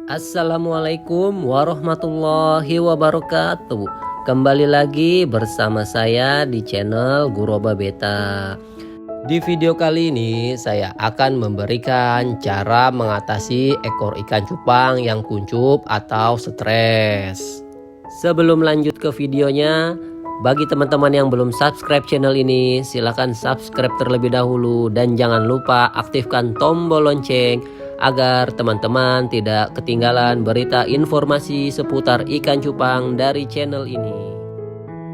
Assalamualaikum warahmatullahi wabarakatuh. Kembali lagi bersama saya di channel Guroba Beta. Di video kali ini saya akan memberikan cara mengatasi ekor ikan cupang yang kuncup atau stres. Sebelum lanjut ke videonya, bagi teman-teman yang belum subscribe channel ini, silahkan subscribe terlebih dahulu dan jangan lupa aktifkan tombol lonceng agar teman-teman tidak ketinggalan berita informasi seputar ikan cupang dari channel ini.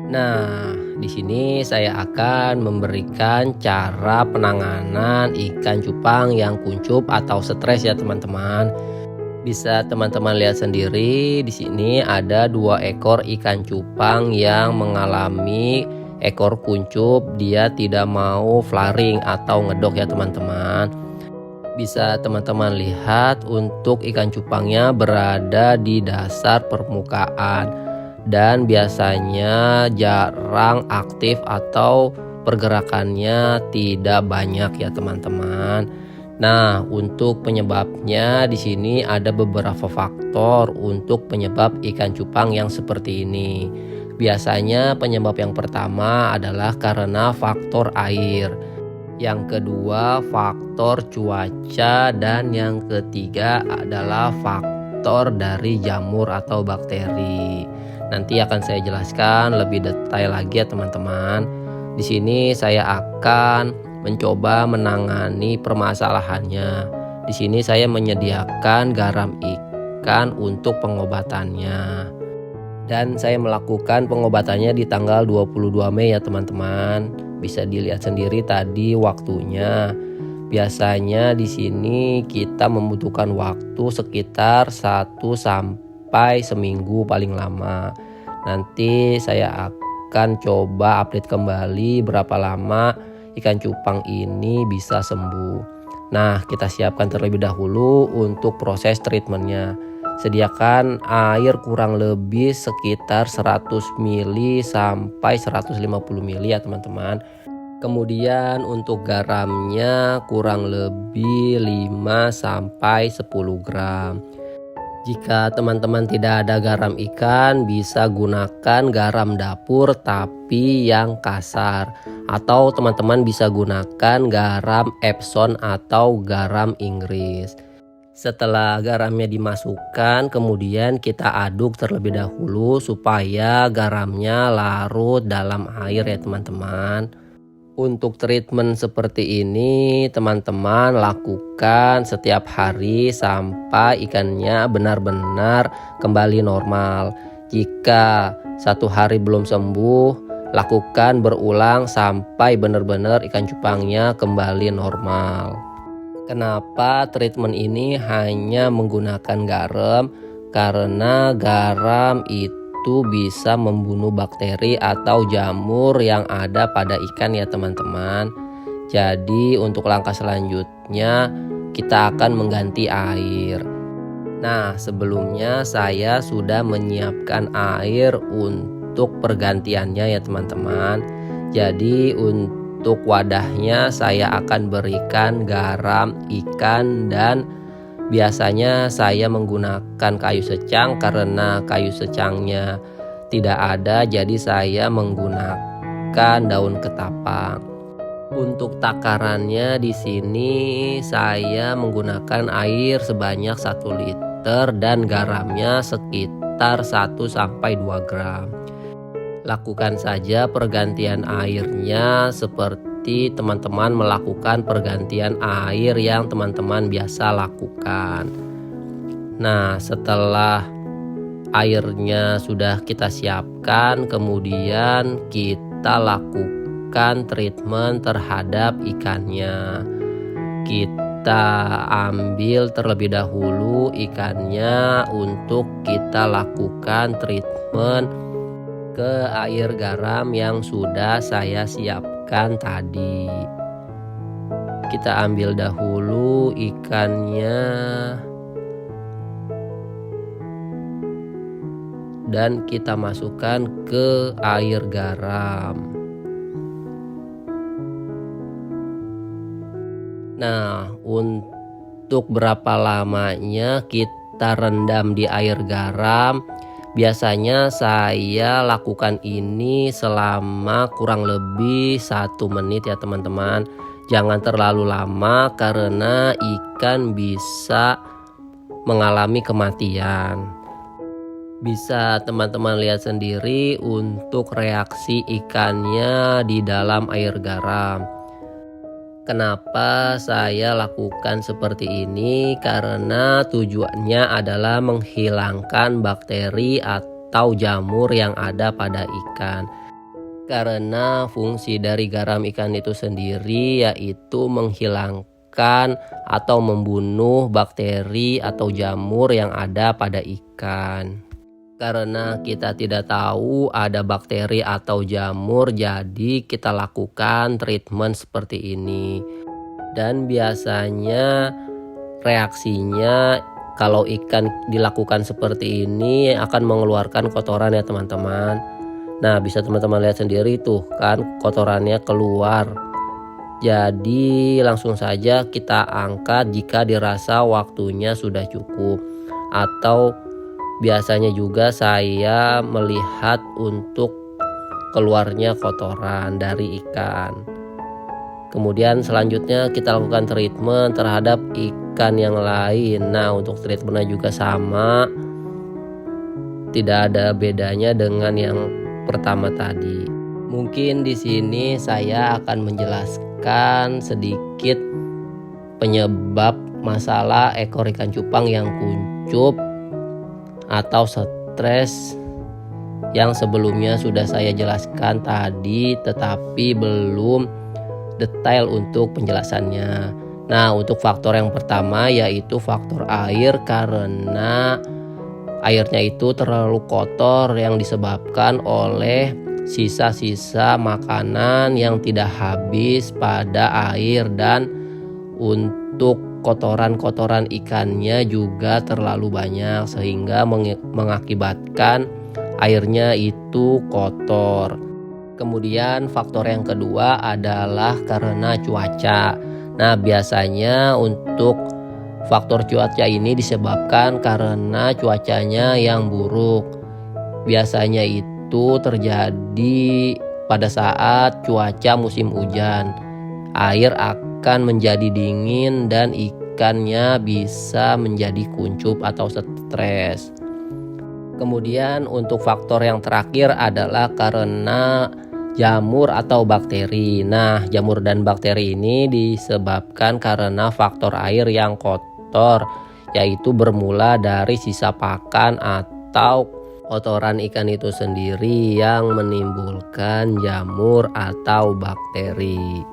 Nah, di sini saya akan memberikan cara penanganan ikan cupang yang kuncup atau stres ya teman-teman. Bisa teman-teman lihat sendiri, di sini ada 2 ekor ikan cupang yang mengalami ekor kuncup, dia tidak mau flaring atau ngedok ya teman-teman. Bisa teman-teman lihat untuk ikan cupangnya berada di dasar permukaan dan biasanya jarang aktif atau pergerakannya tidak banyak ya teman-teman. Nah, untuk penyebabnya di sini ada beberapa faktor untuk penyebab ikan cupang yang seperti ini. Biasanya penyebab yang pertama adalah karena faktor air. Yang kedua faktor cuaca, dan yang ketiga adalah faktor dari jamur atau bakteri. Nanti akan saya jelaskan lebih detail lagi ya teman-teman. Di sini saya akan mencoba menangani permasalahannya. Di sini saya menyediakan garam ikan untuk pengobatannya. Dan saya melakukan pengobatannya di tanggal 22 Mei ya teman-teman. Bisa dilihat sendiri tadi waktunya. Biasanya di sini kita membutuhkan waktu sekitar 1 sampai seminggu paling lama. Nanti saya akan coba update kembali berapa lama ikan cupang ini bisa sembuh. Nah, kita siapkan terlebih dahulu untuk proses treatmentnya. Sediakan air kurang lebih sekitar 100 ml sampai 150 ml ya teman-teman. Kemudian untuk garamnya kurang lebih 5 sampai 10 gram. Jika teman-teman tidak ada garam ikan, bisa gunakan garam dapur tapi yang kasar, atau teman-teman bisa gunakan garam Epsom atau garam Inggris. Setelah garamnya dimasukkan, kemudian kita aduk terlebih dahulu supaya garamnya larut dalam air ya teman-teman. Untuk treatment seperti ini teman-teman lakukan setiap hari sampai ikannya benar-benar kembali normal. Jika 1 hari belum sembuh, lakukan berulang sampai benar-benar ikan cupangnya kembali normal. Kenapa treatment ini hanya menggunakan garam? Karena garam itu bisa membunuh bakteri atau jamur yang ada pada ikan ya teman-teman. Jadi untuk langkah selanjutnya kita akan mengganti air. Nah, sebelumnya saya sudah menyiapkan air untuk pergantiannya ya teman-teman. Jadi untuk wadahnya saya akan berikan garam ikan, dan biasanya saya menggunakan kayu secang karena kayu secangnya tidak ada, jadi saya menggunakan daun ketapang. Untuk takarannya di sini saya menggunakan air sebanyak 1 liter dan garamnya sekitar 1 sampai 2 gram. Lakukan saja pergantian airnya seperti teman-teman melakukan pergantian air yang teman-teman biasa lakukan. Nah, setelah airnya sudah kita siapkan, kemudian kita lakukan treatment terhadap ikannya. Kita ambil terlebih dahulu ikannya untuk kita lakukan treatment ke air garam yang sudah saya siapkan tadi. Kita ambil dahulu ikannya dan kita masukkan ke air garam. Nah, untuk berapa lamanya kita kita rendam di air garam. Biasanya saya lakukan ini selama kurang lebih 1 menit ya teman-teman. Jangan terlalu lama karena ikan bisa mengalami kematian. Bisa teman-teman lihat sendiri untuk reaksi ikannya di dalam air garam. Kenapa saya lakukan seperti ini? Karena tujuannya adalah menghilangkan bakteri atau jamur yang ada pada ikan. Karena fungsi dari garam ikan itu sendiri yaitu menghilangkan atau membunuh bakteri atau jamur yang ada pada ikan. Karena kita tidak tahu ada bakteri atau jamur, jadi kita lakukan treatment seperti ini. Dan biasanya reaksinya kalau ikan dilakukan seperti ini akan mengeluarkan kotoran ya teman-teman. Nah, bisa teman-teman lihat sendiri tuh kan kotorannya keluar. Jadi langsung saja kita angkat jika dirasa waktunya sudah cukup. Atau biasanya juga saya melihat untuk keluarnya kotoran dari ikan. Kemudian selanjutnya kita lakukan treatment terhadap ikan yang lain. Nah, untuk treatmentnya juga sama. Tidak ada bedanya dengan yang pertama tadi. Mungkin di sini saya akan menjelaskan sedikit penyebab masalah ekor ikan cupang yang kuncup atau stres yang sebelumnya sudah saya jelaskan tadi, tetapi belum detail untuk penjelasannya. Nah, untuk faktor yang pertama yaitu faktor air, karena airnya itu terlalu kotor yang disebabkan oleh sisa-sisa makanan yang tidak habis pada air, dan untuk kotoran-kotoran ikannya juga terlalu banyak sehingga mengakibatkan airnya itu kotor. Kemudian faktor yang kedua adalah karena cuaca. Nah, biasanya untuk faktor cuaca ini disebabkan karena cuacanya yang buruk. Biasanya itu terjadi pada saat cuaca musim hujan. Air akan menjadi dingin dan ikannya bisa menjadi kuncup atau stres. Kemudian untuk faktor yang terakhir adalah karena jamur atau bakteri. Nah, jamur dan bakteri ini disebabkan karena faktor air yang kotor, yaitu bermula dari sisa pakan atau kotoran ikan itu sendiri yang menimbulkan jamur atau bakteri.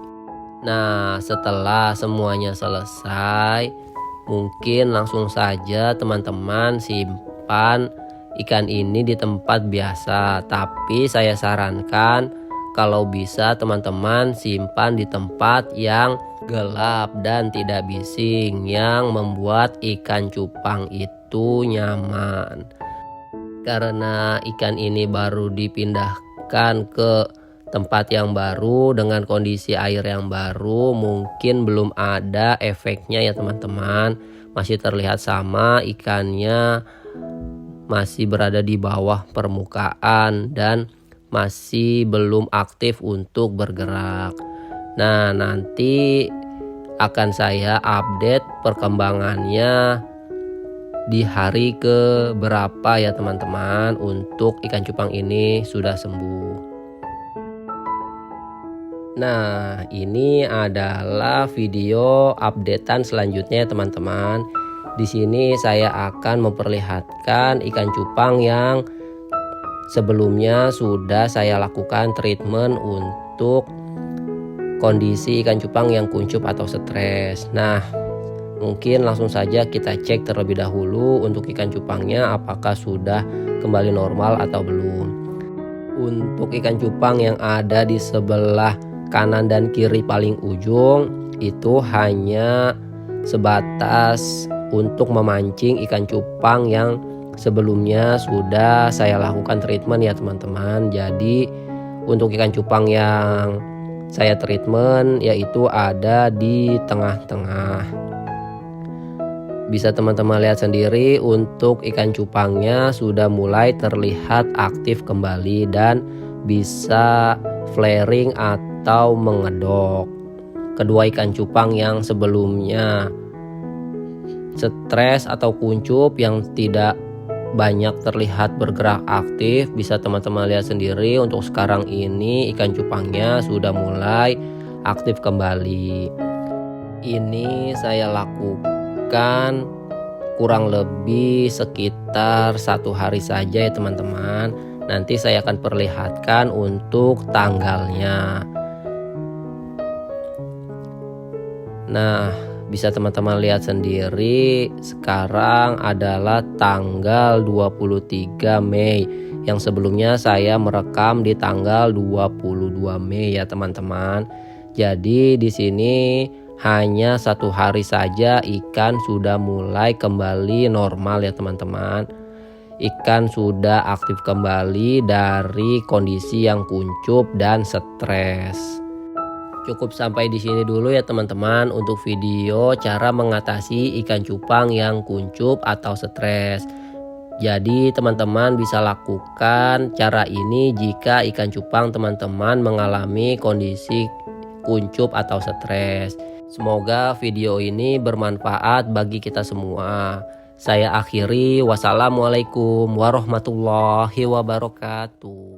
Nah, setelah semuanya selesai, mungkin langsung saja teman-teman simpan ikan ini di tempat biasa. Tapi saya sarankan kalau bisa teman-teman simpan di tempat yang gelap dan tidak bising, yang membuat ikan cupang itu nyaman. Karena ikan ini baru dipindahkan ke tempat yang baru dengan kondisi air yang baru, mungkin belum ada efeknya ya teman-teman. Masih terlihat sama, ikannya masih berada di bawah permukaan dan masih belum aktif untuk bergerak. Nah, nanti akan saya update perkembangannya di hari ke berapa ya teman-teman untuk ikan cupang ini sudah sembuh. Nah, ini adalah video updatean selanjutnya ya teman-teman. Di sini saya akan memperlihatkan ikan cupang yang sebelumnya sudah saya lakukan treatment untuk kondisi ikan cupang yang kuncup atau stres. Nah, mungkin langsung saja kita cek terlebih dahulu untuk ikan cupangnya apakah sudah kembali normal atau belum. Untuk ikan cupang yang ada di sebelah kanan dan kiri paling ujung itu hanya sebatas untuk memancing ikan cupang yang sebelumnya sudah saya lakukan treatment ya teman-teman. Jadi untuk ikan cupang yang saya treatment yaitu ada di tengah-tengah. Bisa teman-teman lihat sendiri untuk ikan cupangnya sudah mulai terlihat aktif kembali dan bisa flaring atau mengedok. Kedua ikan cupang yang sebelumnya stres atau kuncup yang tidak banyak terlihat bergerak aktif, bisa teman-teman lihat sendiri untuk sekarang ini ikan cupangnya sudah mulai aktif kembali. Ini saya lakukan kurang lebih sekitar 1 hari saja ya teman-teman. Nanti saya akan perlihatkan untuk tanggalnya. Nah, bisa teman-teman lihat sendiri sekarang adalah tanggal 23 Mei. Yang sebelumnya saya merekam di tanggal 22 Mei ya teman-teman. Jadi di sini hanya 1 hari saja ikan sudah mulai kembali normal ya teman-teman. Ikan sudah aktif kembali dari kondisi yang kuncup dan stres. Cukup sampai di sini dulu ya teman-teman untuk video cara mengatasi ikan cupang yang kuncup atau stres. Jadi teman-teman bisa lakukan cara ini jika ikan cupang teman-teman mengalami kondisi kuncup atau stres. Semoga video ini bermanfaat bagi kita semua. Saya akhiri, wassalamualaikum warahmatullahi wabarakatuh.